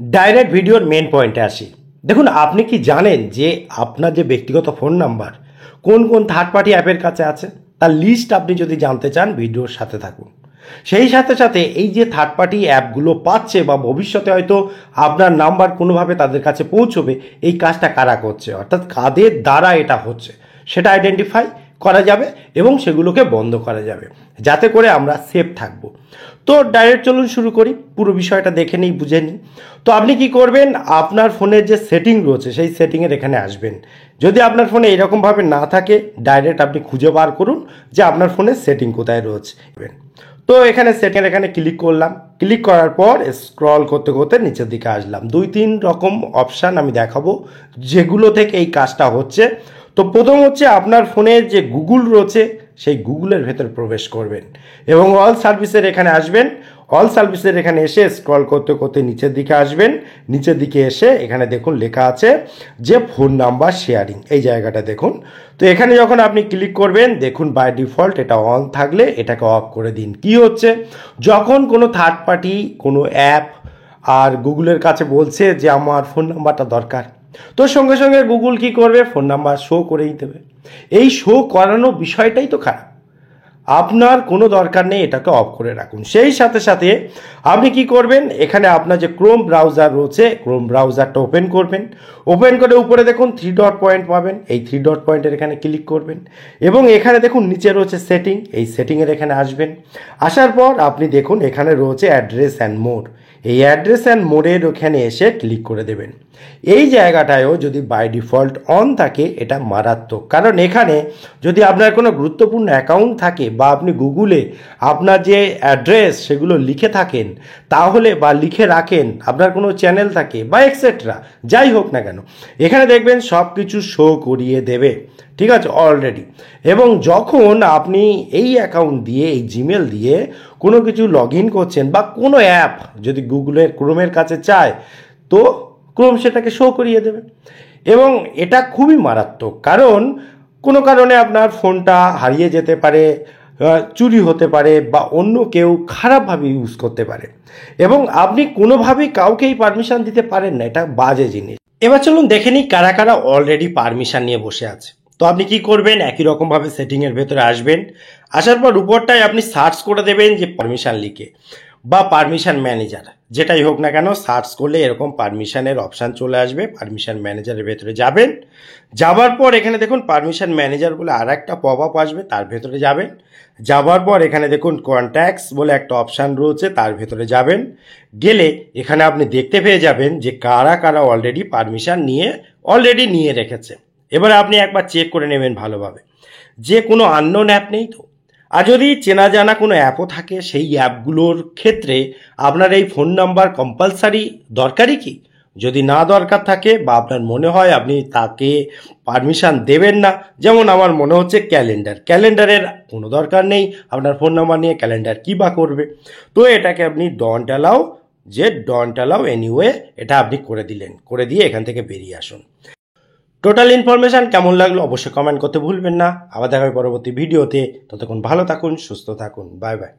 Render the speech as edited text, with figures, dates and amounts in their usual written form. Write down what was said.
Direct ভিডিওর main পয়েন্টে আসি। দেখুন, আপনি কি জানেন যে আপনার যে ব্যক্তিগত ফোন নাম্বার কোন কোন থার্ড পার্টি অ্যাপের কাছে আছে? তার লিস্ট আপনি যদি জানতে চান ভিডিওর সাথে থাকুন। সেই সাথে সাথে এই যে থার্ড পার্টি অ্যাপগুলো পাচ্ছে বা ভবিষ্যতে হয়তো আপনার নাম্বার কোনোভাবে তাদের কাছে পৌঁছবে, এই কাজটা কারা করছে, অর্থাৎ কাদের দ্বারা এটা হচ্ছে সেটা আইডেন্টিফাই করা যাবে এবং সেগুলোকে বন্ধ করা যাবে, যাতে করে আমরা সেফ থাকব। তো ডাইরেক্ট চলুন শুরু করি, পুরো বিষয়টা দেখে নিই, বুঝে নিই। তো আপনি কি করবেন, আপনার ফোনের যে সেটিং রয়েছে সেই সেটিংয়ের এখানে আসবেন। যদি আপনার ফোনে এরকমভাবে না থাকে, ডাইরেক্ট আপনি খুঁজে বার করুন যে আপনার ফোনের সেটিং কোথায় রয়েছে। তো এখানে সেটিংয়ের এখানে ক্লিক করলাম। ক্লিক করার পর স্ক্রল করতে করতে নিচের দিকে আসলাম। 2-3 রকম অপশান আমি দেখাবো যেগুলো থেকে এই কাজটা হচ্ছে। তো প্রথম হচ্ছে আপনার ফোনের যে গুগল রয়েছে সেই গুগলের ভেতর প্রবেশ করবেন এবং অল সার্ভিসের এখানে আসবেন। অল সার্ভিসের এখানে এসে স্ক্রল করতে করতে নিচের দিকে আসবেন। নিচের দিকে এসে এখানে দেখুন লেখা আছে যে ফোন নাম্বার শেয়ারিং, এই জায়গাটা দেখুন। তো এখানে যখন আপনি ক্লিক করবেন, দেখুন বাই ডিফল্ট এটা অন থাকলে এটাকে অফ করে দিন। কি হচ্ছে, যখন কোনো থার্ড পার্টি কোনো অ্যাপ আর গুগলের কাছে বলছে যে আমার ফোন নাম্বারটা দরকার, তো সঙ্গে সঙ্গে গুগল কি করবে, ফোন নাম্বার শো করেই দেবে। এই শো করানো বিষয়টাই তো খারাপ। আপনার কোনো দরকার নেই, এটাকে অফ করে রাখুন। সেই সাথে সাথে আপনি কি করবেন, এখানে আপনার যে ক্রোম ব্রাউজার রয়েছে, ক্রোম ব্রাউজারটা ওপেন করবেন। ওপেন করে উপরে দেখুন 3 ডট পয়েন্ট পাবেন, এই 3 ডট পয়েন্টের এখানে ক্লিক করবেন এবং এখানে দেখুন নিচে রয়েছে সেটিং, এই সেটিংয়ের এখানে আসবেন। আসার পর আপনি দেখুন এখানে রয়েছে অ্যাড্রেস অ্যান্ড মোড, এই অ্যাড্রেস অ্যান্ড মোডের ওখানে এসে ক্লিক করে দেবেন। এই জায়গাটায়ও যদি বাই ডিফল্ট অন থাকে এটা মারাত্মক, কারণ এখানে যদি আপনার কোনো গুরুত্বপূর্ণ অ্যাকাউন্ট থাকে বা আপনি গুগলে আপনার যে অ্যাড্রেস সেগুলো লিখে থাকেন, তাহলে বা লিখে রাখেন, আপনার কোনো চ্যানেল থাকে বা এক্সেট্রা, যাই হোক না কেন, এখানে দেখবেন সব কিছু শো করিয়ে দেবে। ঠিক আছে, অলরেডি। এবং যখন আপনি এই অ্যাকাউন্ট দিয়ে, এই জিমেল দিয়ে কোনো কিছু লগ ইন করছেন বা কোনো অ্যাপ যদি গুগলের ক্রোমের কাছে চায়, তো ক্রোম সেটাকে শো করিয়ে দেবে। এবং এটা খুবই মারাত্মক, কারণ কোনো কারণে আপনার ফোনটা হারিয়ে যেতে পারে, চুরি হতে পারে বা অন্য কেউ খারাপভাবে ইউজ করতে পারে এবং আপনি কোনোভাবেই কাউকেই পারমিশন দিতে পারেন না, এটা বাজে জিনিস। এবার চলুন দেখে নিই কারা কারা অলরেডি পারমিশন নিয়ে বসে আছে। তো আপনি কি করবেন, একই রকমভাবে সেটিংয়ের ভেতরে আসবেন। আসার পর উপরটায় আপনি সার্চ করে দেবেন যে পারমিশন লিখে বা পারমিশন ম্যানেজার, যেটাই হোক না কেন, সার্চ করলে এরকম পারমিশনের অপশান চলে আসবে। পারমিশন ম্যানেজারের ভেতরে যাবেন। যাবার পর এখানে দেখুন পারমিশন ম্যানেজার বলে আর একটা পপ আপ আসবে, তার ভেতরে যাবেন। যাবার পর এখানে দেখুন কন্ট্যাক্টস বলে একটা অপশান রয়েছে, তার ভেতরে যাবেন। গেলে এখানে আপনি দেখতে পেয়ে যাবেন যে কারা কারা অলরেডি পারমিশন নিয়ে রেখেছে। এবারে আপনি একবার চেক করে নেবেন ভালোভাবে যে কোনো আননোন অ্যাপ নেই তো। আর যদি চেনা জানা কোনো অ্যাপও থাকে, সেই অ্যাপগুলোর ক্ষেত্রে আপনার এই ফোন নাম্বার কম্পালসারি দরকারি কি? যদি না দরকার থাকে বা আপনার মনে হয় আপনি তাকে পারমিশন দেবেন না, যেমন আমার মনে হচ্ছে ক্যালেন্ডারের কোনো দরকার নেই, আপনার ফোন নাম্বার নিয়ে ক্যালেন্ডার কী বা করবে, তো এটাকে আপনি ডন্ট অ্যালাউ এনিওয়ে এটা আপনি করে দিলেন। করে দিয়ে এখান থেকে বেরিয়ে আসুন। টোটাল ইনফরমেশান কেমন লাগলো অবশ্যই কমেন্ট করতে ভুলবেন না। আবার দেখা হবে পরবর্তী ভিডিওতে। ততক্ষণ ভালো থাকুন, সুস্থ থাকুন, বাই বাই।